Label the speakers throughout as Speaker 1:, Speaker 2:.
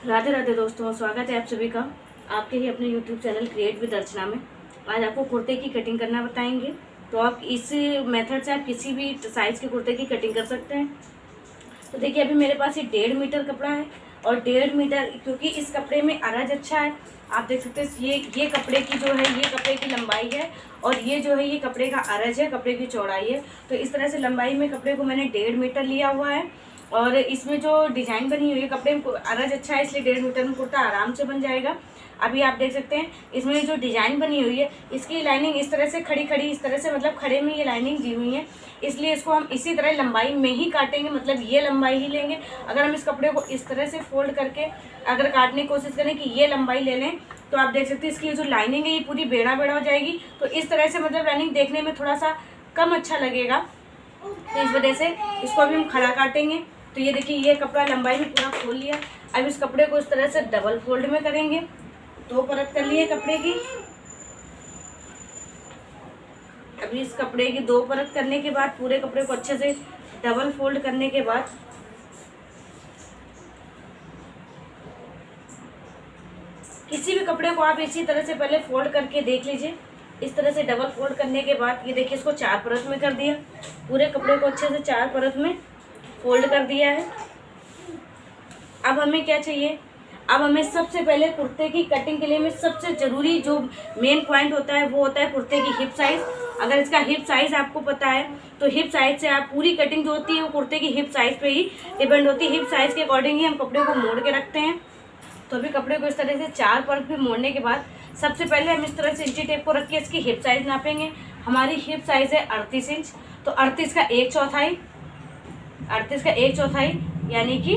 Speaker 1: राधे राधे दोस्तों, स्वागत है आप सभी का आपके ही अपने YouTube चैनल क्रिएट विद अर्चना में। आज आपको कुर्ते की कटिंग करना बताएंगे। तो आप इस मेथड से आप किसी भी साइज़ के कुर्ते की कटिंग कर सकते हैं। तो देखिए, अभी मेरे पास ये 1.5 मीटर कपड़ा है और 1.5 मीटर, क्योंकि इस कपड़े में अरज अच्छा है। आप देख सकते हैं ये कपड़े की जो है, ये कपड़े की लंबाई है और ये जो है ये कपड़े का अरज है, कपड़े की चौड़ाई है। तो इस तरह से लंबाई में कपड़े को मैंने 1.5 मीटर लिया हुआ है। और इसमें जो डिज़ाइन बनी हुई है, कपड़े में अरज अच्छा है इसलिए 1.5 मीटर में कुर्ता आराम से बन जाएगा। अभी आप देख सकते हैं इसमें जो डिज़ाइन बनी हुई है, इसकी लाइनिंग इस तरह से खड़ी इस तरह से, मतलब खड़े में ये लाइनिंग दी हुई है, इसलिए इसको हम इसी तरह लंबाई में ही काटेंगे, मतलब ये लंबाई ही लेंगे। अगर हम इस कपड़े को इस तरह से फोल्ड करके अगर काटने की कोशिश करें कि ये लंबाई ले लें, तो आप देख सकते हैं इसकी जो लाइनिंग है ये पूरी बेड़ा बेड़ा हो जाएगी। तो इस तरह से मतलब लाइनिंग देखने में थोड़ा सा कम अच्छा लगेगा, तो इस वजह से इसको अभी हम खड़ा काटेंगे। तो ये देखिए, ये कपड़ा लंबाई में पूरा खोल लिया। अब इस कपड़े को इस तरह से डबल फोल्ड में करेंगे। 2 परत कर लिए कपड़े की। अभी इस कपड़े की 2 परत करने के बाद पूरे कपड़े को अच्छे से डबल फोल्ड करने के बाद किसी भी कपड़े को आप इसी तरह से पहले फोल्ड करके देख लीजिए। इस तरह से डबल फोल्ड करने के बाद ये देखिए, इसको 4 परत में कर दिया। पूरे कपड़े को अच्छे से 4 परत में फोल्ड कर दिया है। अब हमें क्या चाहिए, अब हमें सबसे पहले कुर्ते की कटिंग के लिए में सबसे ज़रूरी जो मेन पॉइंट होता है वो होता है कुर्ते की हिप साइज़। अगर इसका हिप साइज़ आपको पता है तो हिप साइज़ से आप पूरी कटिंग जो होती है वो कुर्ते की हिप साइज़ पे ही डिपेंड होती है। हिप साइज़ के अकॉर्डिंग ही हम कपड़े को मोड़ के रखते हैं। तो अभी कपड़े को इस तरह से 4 परत पे मोड़ने के बाद सबसे पहले हम इस तरह से इंची टेप को रख के इसकी हिप साइज़ नापेंगे। हमारी हिप साइज़ है 38 इंच, तो 38 का 1/4, 38 का 1/4 यानी कि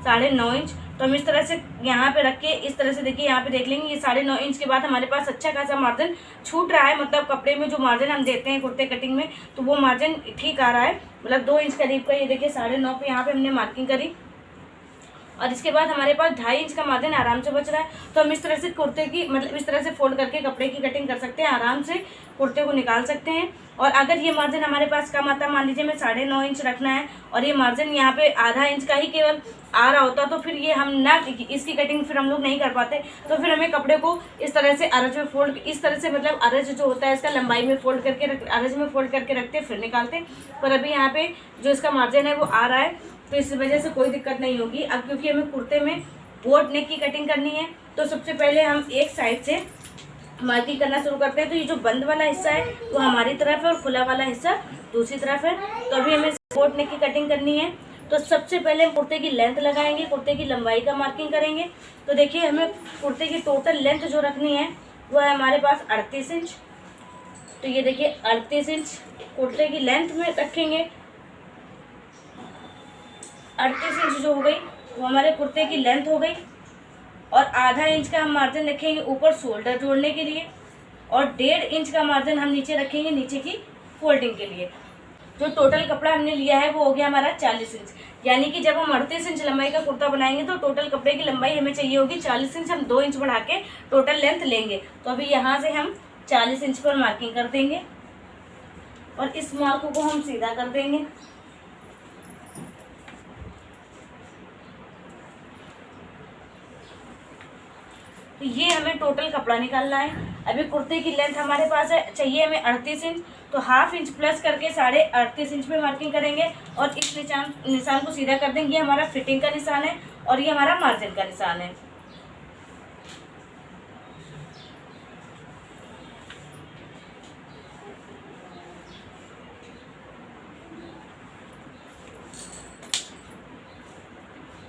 Speaker 1: 9.5 इंच। तो हम इस तरह से यहाँ पे रख के इस तरह से देखिए, यहाँ पे देख लेंगे ये 9.5 इंच के बाद हमारे पास अच्छा खासा मार्जिन छूट रहा है। मतलब कपड़े में जो मार्जिन हम देते हैं कुर्ते कटिंग में, तो वो मार्जिन ठीक आ रहा है, मतलब 2 इंच करीब का। ये देखिए 9.5 पे यहाँ पे हमने मार्किंग करी और इसके बाद हमारे पास 2.5 इंच का मार्जिन आराम से बच रहा है। तो हम इस तरह से कुर्ते की, मतलब इस तरह से फोल्ड करके कपड़े की कटिंग कर सकते हैं, आराम से कुर्ते को निकाल सकते हैं। और अगर ये मार्जिन हमारे पास कम आता, मान लीजिए मैं 9.5 इंच रखना है और ये मार्जिन यहाँ पे आधा इंच का ही केवल आ रहा होता, तो फिर ये हम ना इसकी कटिंग फिर हम लोग नहीं कर पाते। तो फिर हमें कपड़े को इस तरह से अरज में फोल्ड, इस तरह से मतलब अरज जो होता है इसका लंबाई में फोल्ड करके अरज में फोल्ड करके रखते फिर निकालते। पर अभी यहाँ पे जो इसका मार्जिन है वो आ रहा है, तो इस वजह से कोई दिक्कत नहीं होगी। अब क्योंकि हमें कुर्ते में बोट नेक की कटिंग करनी है, तो सबसे पहले हम एक साइड से मार्किंग करना शुरू करते हैं। तो ये जो बंद वाला हिस्सा है वो हमारी तरफ है और खुला वाला हिस्सा दूसरी तरफ है। तो अभी हमें बोट नेक की कटिंग करनी है। तो सबसे पहले हम कुर्ते की लेंथ लगाएंगे, कुर्ते की लंबाई का मार्किंग करेंगे। तो देखिए, हमें कुर्ते की टोटल लेंथ जो रखनी है वो है हमारे पास 38 इंच। तो ये देखिए 38 इंच कुर्ते की लेंथ में रखेंगे। 38 इंच जो हो गई वो हमारे कुर्ते की लेंथ हो गई। और आधा इंच का हम मार्जिन रखेंगे ऊपर शोल्डर जोड़ने के लिए, और 1.5 इंच का मार्जिन हम नीचे रखेंगे नीचे की फोल्डिंग के लिए। जो टोटल कपड़ा हमने लिया है वो हो गया हमारा 40 इंच। यानी कि जब हम 38 इंच लंबाई का कुर्ता बनाएंगे तो टोटल कपड़े की लंबाई हमें चाहिए होगी 40 इंच। हम 2 इंच बढ़ा के टोटल लेंथ लेंगे। तो अभी यहाँ से हम 40 इंच पर मार्किंग कर देंगे और इस मार्क को हम सीधा कर देंगे। तो ये हमें टोटल कपड़ा निकालना है। अभी कुर्ते की लेंथ हमारे पास है, चाहिए हमें 38 इंच, तो ½ इंच प्लस करके 38.5 इंच पे मार्किंग करेंगे और इस निशान को सीधा कर देंगे। ये हमारा फिटिंग का निशान है और ये हमारा मार्जिन का निशान है।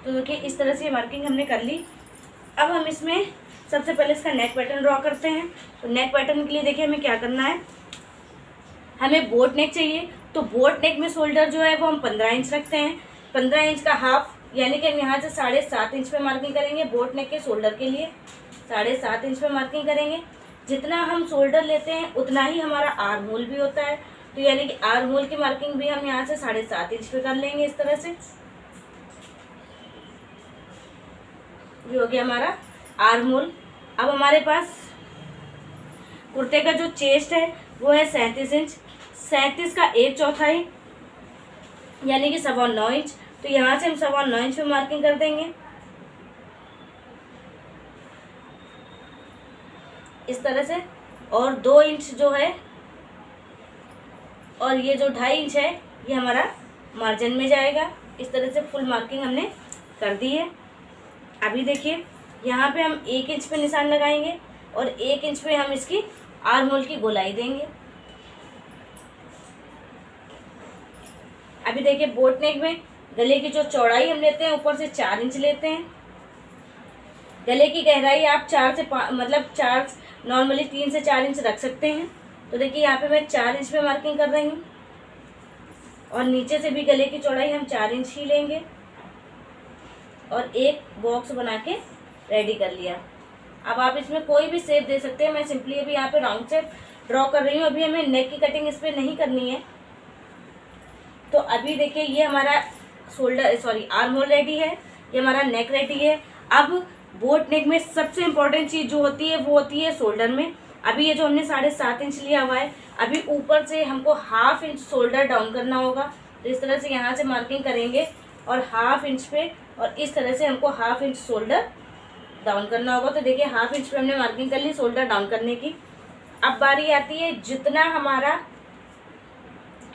Speaker 1: तो देखिए इस तरह से मार्किंग हमने कर ली। अब हम इसमें सबसे पहले इसका नेक पैटर्न ड्रॉ करते हैं। तो नेक पैटर्न के लिए देखिए हमें क्या करना है, हमें बोट नेक चाहिए। तो बोट नेक में शोल्डर जो है वो हम 15 इंच रखते हैं। 15 इंच का हाफ, यानी कि हम यहाँ से 7.5 इंच पे मार्किंग करेंगे। बोट नेक के शोल्डर के लिए 7.5 इंच पे मार्किंग करेंगे। जितना हम शोल्डर लेते हैं उतना ही हमारा आर्म होल भी होता है। तो यानी कि आर्म होल की मार्किंग भी हम यहाँ से 7.5 इंच पे कर लेंगे इस तरह से। ये हो गया हमारा आर्म होल। अब हमारे पास कुर्ते का जो चेस्ट है वो है 37 इंच। 37 का 1/4 यानी कि 9.25 इंच। तो यहाँ से हम 9.25 इंच पे मार्किंग कर देंगे इस तरह से। और 2 इंच जो है और ये जो 2.5 इंच है ये हमारा मार्जिन में जाएगा। इस तरह से फुल मार्किंग हमने कर दी है। अभी देखिए यहाँ पे हम 1 इंच पे निशान लगाएंगे और 1 इंच पे हम इसकी आर्म होल की गोलाई देंगे। अभी देखिए बोट नेक में गले की जो चौड़ाई हम लेते हैं ऊपर से 4 इंच लेते हैं। गले की गहराई आप 4 से 5 मतलब 4 नॉर्मली 3 से 4 इंच रख सकते हैं। तो देखिए यहाँ पे मैं 4 इंच पे मार्किंग कर रही हूँ और नीचे से भी गले की चौड़ाई हम 4 इंच ही लेंगे और एक बॉक्स बना के रेडी कर लिया। अब आप इसमें कोई भी शेप दे सकते हैं। मैं सिंपली अभी यहाँ पे राउंड शेप ड्रॉ कर रही हूँ। अभी हमें नेक की कटिंग इस पर नहीं करनी है। तो अभी देखिए ये हमारा आर्म होल रेडी है, ये हमारा नेक रेडी है। अब बोट नेक में सबसे इम्पोर्टेंट चीज़ जो होती है वो होती है शोल्डर में। अभी ये जो हमने 7.5 इंच लिया हुआ है, अभी ऊपर से हमको 1/2 इंच शोल्डर डाउन करना होगा। तो इस तरह से यहाँ से मार्किंग करेंगे और 1/2 इंच पे और इस तरह से हमको 1/2 इंच शोल्डर डाउन करना होगा। तो देखिए 1/2 इंच पे हमने मार्किंग कर ली शोल्डर डाउन करने की। अब बारी आती है जितना हमारा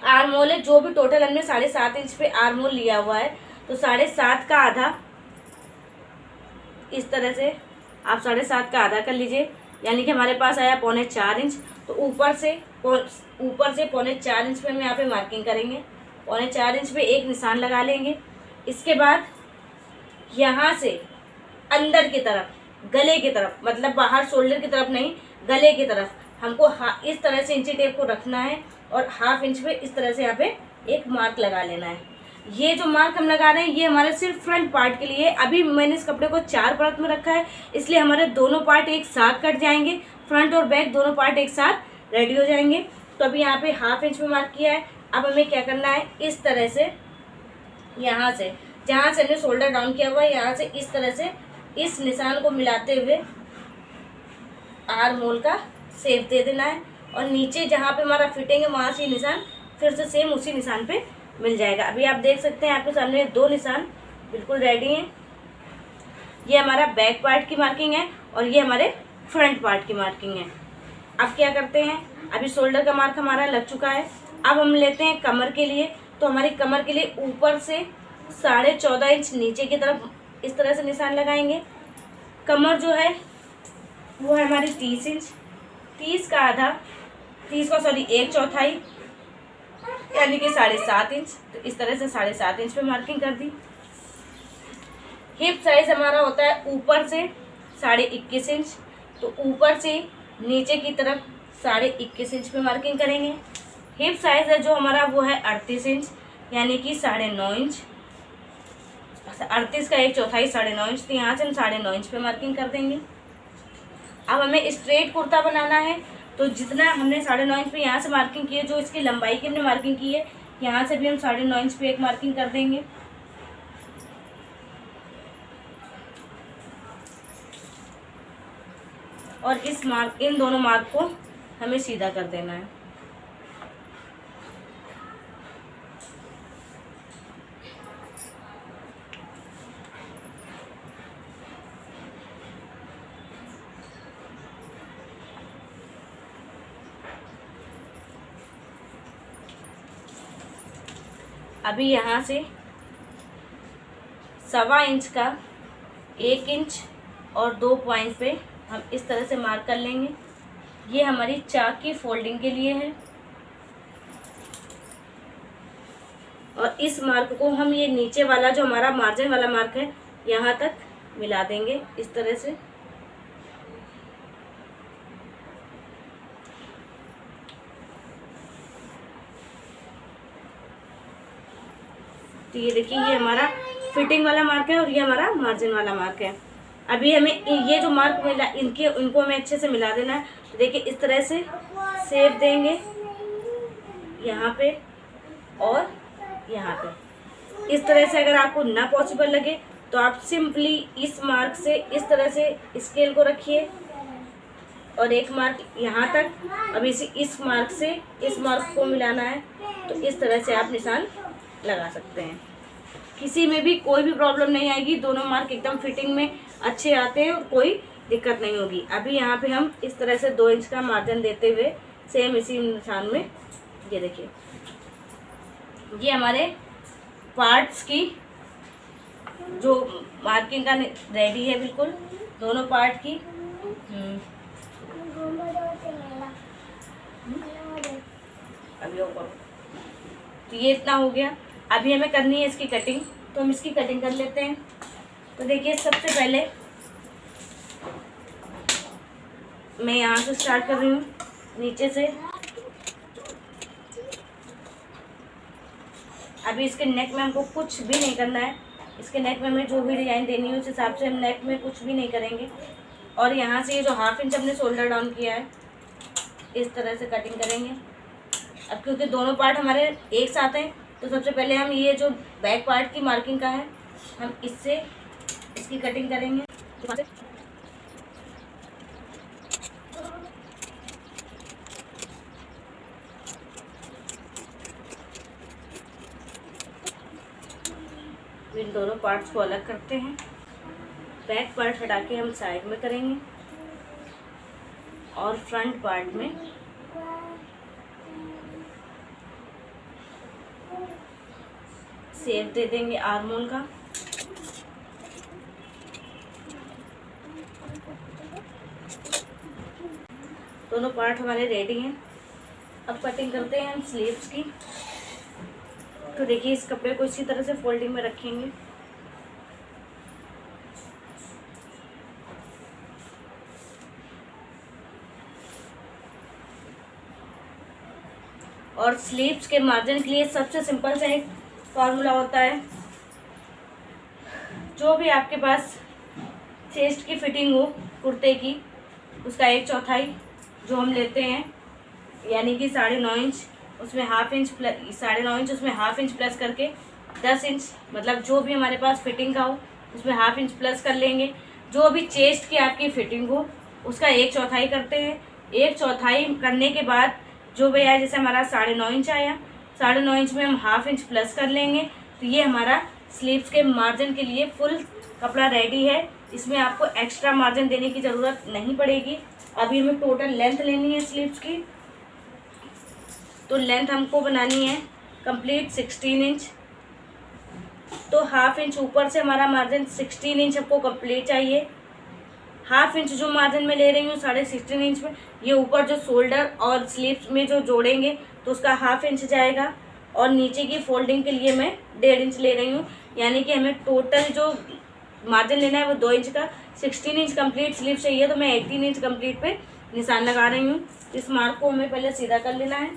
Speaker 1: आर्म होल है, जो भी टोटल हमने 7.5 इंच पे आर्म होल लिया हुआ है, तो 7.5 का आधा इस तरह से आप 7.5 का आधा कर लीजिए, यानी कि हमारे पास आया 3.25 इंच। तो ऊपर से 3.25 इंच पे हम यहाँ पे मार्किंग करेंगे। 3.25 इंच पे एक निशान लगा लेंगे। इसके बाद यहाँ से अंदर की तरफ गले की तरफ, मतलब बाहर शोल्डर की तरफ नहीं, गले की तरफ हमको इस तरह से इंची टेप को रखना है और 1/2 इंच पे इस तरह से यहाँ पे एक मार्क लगा लेना है। ये जो मार्क हम लगा रहे हैं ये हमारे सिर्फ फ्रंट पार्ट के लिए। अभी मैंने इस कपड़े को 4 परत में रखा है, इसलिए हमारे दोनों पार्ट एक साथ कट जाएंगे। फ्रंट और बैक दोनों पार्ट एक साथ रेडी हो जाएंगे। तो अभी यहाँ पे 1/2 इंच पे मार्क किया है। अब हमें क्या करना है, इस तरह से यहाँ से जहाँ से हमने शोल्डर डाउन किया हुआ है, यहाँ से इस तरह से इस निशान को मिलाते हुए आर्म होल का शेप दे देना है। और नीचे जहाँ पे हमारा फिटिंग है वहाँ से निशान फिर से सेम उसी निशान पे मिल जाएगा। अभी आप देख सकते हैं आपके सामने 2 निशान बिल्कुल रेडी हैं। ये हमारा बैक पार्ट की मार्किंग है और ये हमारे फ्रंट पार्ट की मार्किंग है। अब क्या करते हैं, अभी शोल्डर का मार्क हमारा लग चुका है। अब हम लेते हैं कमर के लिए। तो हमारी कमर के लिए ऊपर से 14.5 इंच नीचे की तरफ इस तरह से निशान लगाएंगे। कमर जो है वो है हमारी 30 इंच, 30 का 1/4 यानी कि 7.5 इंच। तो इस तरह से 7.5 इंच पे मार्किंग कर दी। हिप साइज हमारा होता है ऊपर से 21.5 इंच, तो ऊपर से नीचे की तरफ 21.5 इंच पे मार्किंग करेंगे। हिप साइज है जो हमारा वो है 38 इंच यानी कि 9.5 इंच। 38 का 1/4 9.5 इंच, तो यहाँ से हम 9.5 इंच पे मार्किंग कर देंगे। अब हमें स्ट्रेट कुर्ता बनाना है, तो जितना हमने 9.5 इंच पे यहाँ से मार्किंग की है, जो इसकी लंबाई की हमने मार्किंग की है, यहाँ से भी हम 9.5 इंच पे एक मार्किंग कर देंगे। और इन दोनों मार्क को हमें सीधा कर देना है। अभी यहाँ से 1.25 इंच का 1 इंच और 2 पॉइंट पे हम इस तरह से मार्क कर लेंगे। ये हमारी चाक की फोल्डिंग के लिए है और इस मार्क को हम ये नीचे वाला जो हमारा मार्जिन वाला मार्क है यहाँ तक मिला देंगे इस तरह से। तो ये देखिए ये हमारा फिटिंग वाला मार्क है और ये हमारा मार्जिन वाला मार्क है। अभी हमें ये जो मार्क मिला इनको हमें अच्छे से मिला देना है। तो देखिए इस तरह से शेप देंगे यहाँ पे और यहाँ पे। इस तरह से अगर आपको ना पॉसिबल लगे तो आप सिंपली इस मार्क से इस तरह से स्केल को रखिए और एक मार्क यहाँ तक। अब इस मार्क से इस मार्क को मिलाना है, तो इस तरह से आप निशान लगा सकते हैं। किसी में भी कोई भी प्रॉब्लम नहीं आएगी, दोनों मार्क एकदम फिटिंग में अच्छे आते हैं और कोई दिक्कत नहीं होगी। अभी यहाँ पे हम इस तरह से 2 इंच का मार्जिन देते हुए सेम इसी निशान में, ये देखिए, ये हमारे पार्ट्स की जो मार्किंग का रेडी है बिल्कुल, दोनों पार्ट की। अभी और तो ये इतना हो गया। अभी हमें करनी है इसकी कटिंग, तो हम इसकी कटिंग कर लेते हैं। तो देखिए, सबसे पहले मैं यहाँ से स्टार्ट कर रही हूँ, नीचे से। अभी इसके नेक में हमको कुछ भी नहीं करना है, इसके नेक में हमें जो भी डिज़ाइन देनी है उस हिसाब से हम नेक में कुछ भी नहीं करेंगे। और यहाँ से ये जो 1/2 इंच हमने शोल्डर डाउन किया है, इस तरह से कटिंग करेंगे। अब क्योंकि दोनों पार्ट हमारे एक साथ हैं, तो सबसे पहले हम ये जो बैक पार्ट की मार्किंग का है, हम इससे इसकी कटिंग करेंगे। इन दोनों पार्ट्स को अलग करते हैं। बैक पार्ट हटा के हम साइड में करेंगे और फ्रंट पार्ट में शेप दे देंगे आर्म होल का। दोनों पार्ट हमारे रेडी हैं। अब कटिंग करते हैं हम स्लीव्स की। तो देखिए, इस कपड़े को इसी तरह से फोल्डिंग में रखेंगे। और स्लीव्स के मार्जिन के लिए सबसे सिंपल सा एक फार्मूला होता है। जो भी आपके पास चेस्ट की फिटिंग हो कुर्ते की, उसका 1/4 जो हम लेते हैं, यानी कि 9.5 इंच, उसमें 1/2 इंच प्लस 9.5 इंच, उसमें 1/2 इंच प्लस करके 10 इंच, मतलब जो भी हमारे पास फिटिंग का हो उसमें 1/2 इंच प्लस कर लेंगे। जो भी चेस्ट की आपकी फिटिंग हो उसका 1/4 करते हैं। 1/4 करने के बाद जो भी आया, जैसे हमारा 9.5 इंच आया, 9.5 इंच में हम 1/2 इंच प्लस कर लेंगे। तो ये हमारा स्लीव्स के मार्जिन के लिए फुल कपड़ा रेडी है। इसमें आपको एक्स्ट्रा मार्जिन देने की ज़रूरत नहीं पड़ेगी। अभी हमें टोटल लेंथ लेनी है स्लीव्स की। तो लेंथ हमको बनानी है कंप्लीट 16 इंच। तो 1/2 इंच ऊपर से हमारा मार्जिन 16 इंच हमको कंप्लीट चाहिए। 1/2 इंच जो मार्जिन में ले रही हूँ 16.5 इंच में, ये ऊपर जो शोल्डर और स्लीव्स में जो जोड़ेंगे तो उसका 1/2 इंच जाएगा। और नीचे की फोल्डिंग के लिए मैं 1.5 इंच ले रही हूँ, यानी कि हमें टोटल जो मार्जिन लेना है वो 2 इंच का। 16 इंच कंप्लीट स्लीव चाहिए, तो मैं 18 इंच कंप्लीट पे निशान लगा रही हूँ। इस मार्क को हमें पहले सीधा कर लेना है।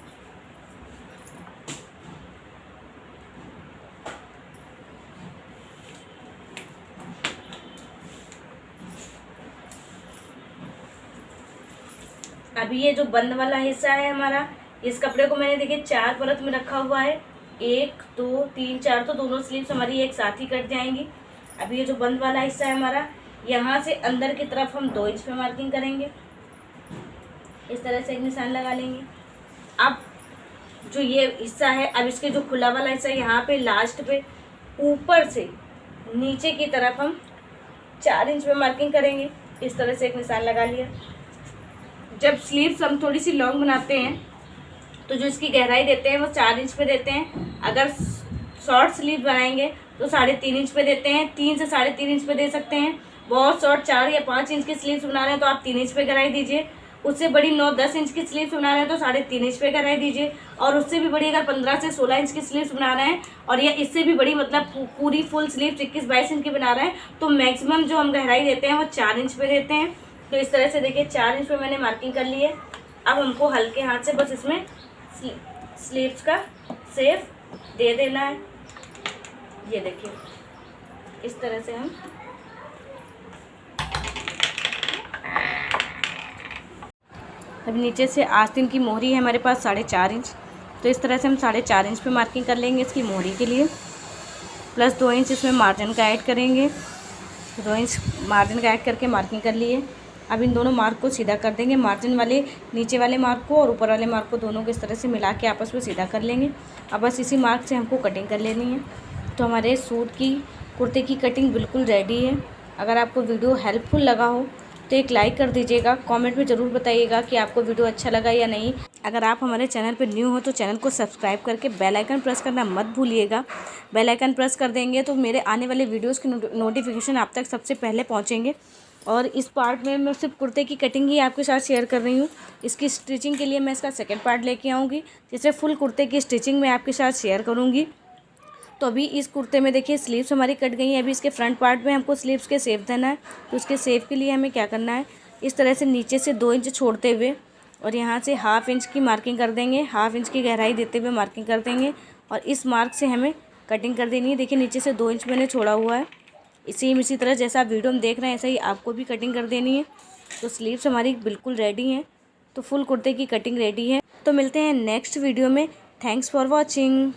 Speaker 1: अभी ये जो बंद वाला हिस्सा है हमारा, इस कपड़े को मैंने देखिए 4 परत में रखा हुआ है। 1 2 3 4, तो दोनों स्लीव्स हमारी एक साथ ही कट जाएंगी। अभी ये जो बंद वाला हिस्सा है हमारा, यहाँ से अंदर की तरफ हम 2 इंच पे मार्किंग करेंगे। इस तरह से एक निशान लगा लेंगे। अब जो ये हिस्सा है, अब इसके जो खुला वाला हिस्सा है, यहाँ पे लास्ट पे ऊपर से नीचे की तरफ हम 4 इंच पे मार्किंग करेंगे। इस तरह से एक निशान लगा लिया। जब स्लीव्स हम थोड़ी सी लॉन्ग बनाते हैं तो जो इसकी गहराई देते हैं वो 4 इंच पे देते हैं। अगर शॉर्ट स्लीव बनाएंगे तो 3.5 इंच पे देते हैं। 3 से 3.5 इंच पे दे सकते हैं। बहुत शॉर्ट 4 या 5 इंच की स्लीव्स बना रहे हैं तो आप 3 इंच पे गहराई दीजिए। उससे बड़ी 9-10 इंच की स्लीव्स बना रहे हैं तो 3.5 इंच पे गहराई दीजिए। और उससे भी बड़ी अगर 15 से 16 इंच की स्लीव्स बना रहे हैं, और या इससे भी बड़ी मतलब पूरी फुल स्लीव 21-22 इंच की बना रहे हैं, तो मैक्सिमम जो हम गहराई देते हैं वो 4 इंच पे देते हैं। तो इस तरह से देखिए 4 इंच पे मैंने मार्किंग कर ली है। अब हमको हल्के हाथ से बस इसमें स्लीव्स का शेप दे देना है। ये देखिए, इस तरह से हम अब नीचे से आस्तीन की मोहरी है हमारे पास 4.5 इंच, तो इस तरह से हम 4.5 इंच पे मार्किंग कर लेंगे इसकी मोहरी के लिए। प्लस 2 इंच इसमें मार्जिन का ऐड करेंगे। 2 इंच मार्जिन का ऐड करके मार्किंग कर लिए। अब इन दोनों मार्क को सीधा कर देंगे। मार्जिन वाले नीचे वाले मार्क को और ऊपर वाले मार्क को दोनों को इस तरह से मिला के आपस में सीधा कर लेंगे। अब बस इसी मार्क से हमको कटिंग कर लेनी है। तो हमारे सूट की कुर्ते की कटिंग बिल्कुल रेडी है। अगर आपको वीडियो हेल्पफुल लगा हो तो एक लाइक कर दीजिएगा। कमेंट में ज़रूर बताइएगा कि आपको वीडियो अच्छा लगा या नहीं। अगर आप हमारे चैनल पर न्यू हो तो चैनल को सब्सक्राइब करके बेल आइकन प्रेस करना मत भूलिएगा। बेल आइकन प्रेस कर देंगे तो मेरे आने वाले वीडियोज़ की नोटिफिकेशन आप तक सबसे पहले पहुँचेंगे। और इस पार्ट में मैं सिर्फ कुर्ते की कटिंग ही आपके साथ शेयर कर रही हूँ। इसकी स्टिचिंग के लिए मैं इसका सेकंड पार्ट लेके आऊँगी, जिससे फुल कुर्ते की स्टिचिंग मैं आपके साथ शेयर करूँगी। तो अभी इस कुर्ते में देखिए स्लीव्स हमारी कट गई हैं। अभी इसके फ्रंट पार्ट में हमको स्लीव्स के शेप देना है। तो उसके शेप के लिए हमें क्या करना है, इस तरह से नीचे से 2 इंच छोड़ते हुए और यहाँ से 1/2 इंच की मार्किंग कर देंगे। 1/2 इंच की गहराई देते हुए मार्किंग कर देंगे और इस मार्क से हमें कटिंग कर देनी है। देखिए नीचे से 2 इंच मैंने छोड़ा हुआ है। इसी तरह जैसा आप वीडियो में देख रहे हैं ऐसा ही आपको भी कटिंग कर देनी है। तो स्लीव्स हमारी बिल्कुल रेडी हैं। तो फुल कुर्ते की कटिंग रेडी है। तो मिलते हैं नेक्स्ट वीडियो में। Thanks for watching.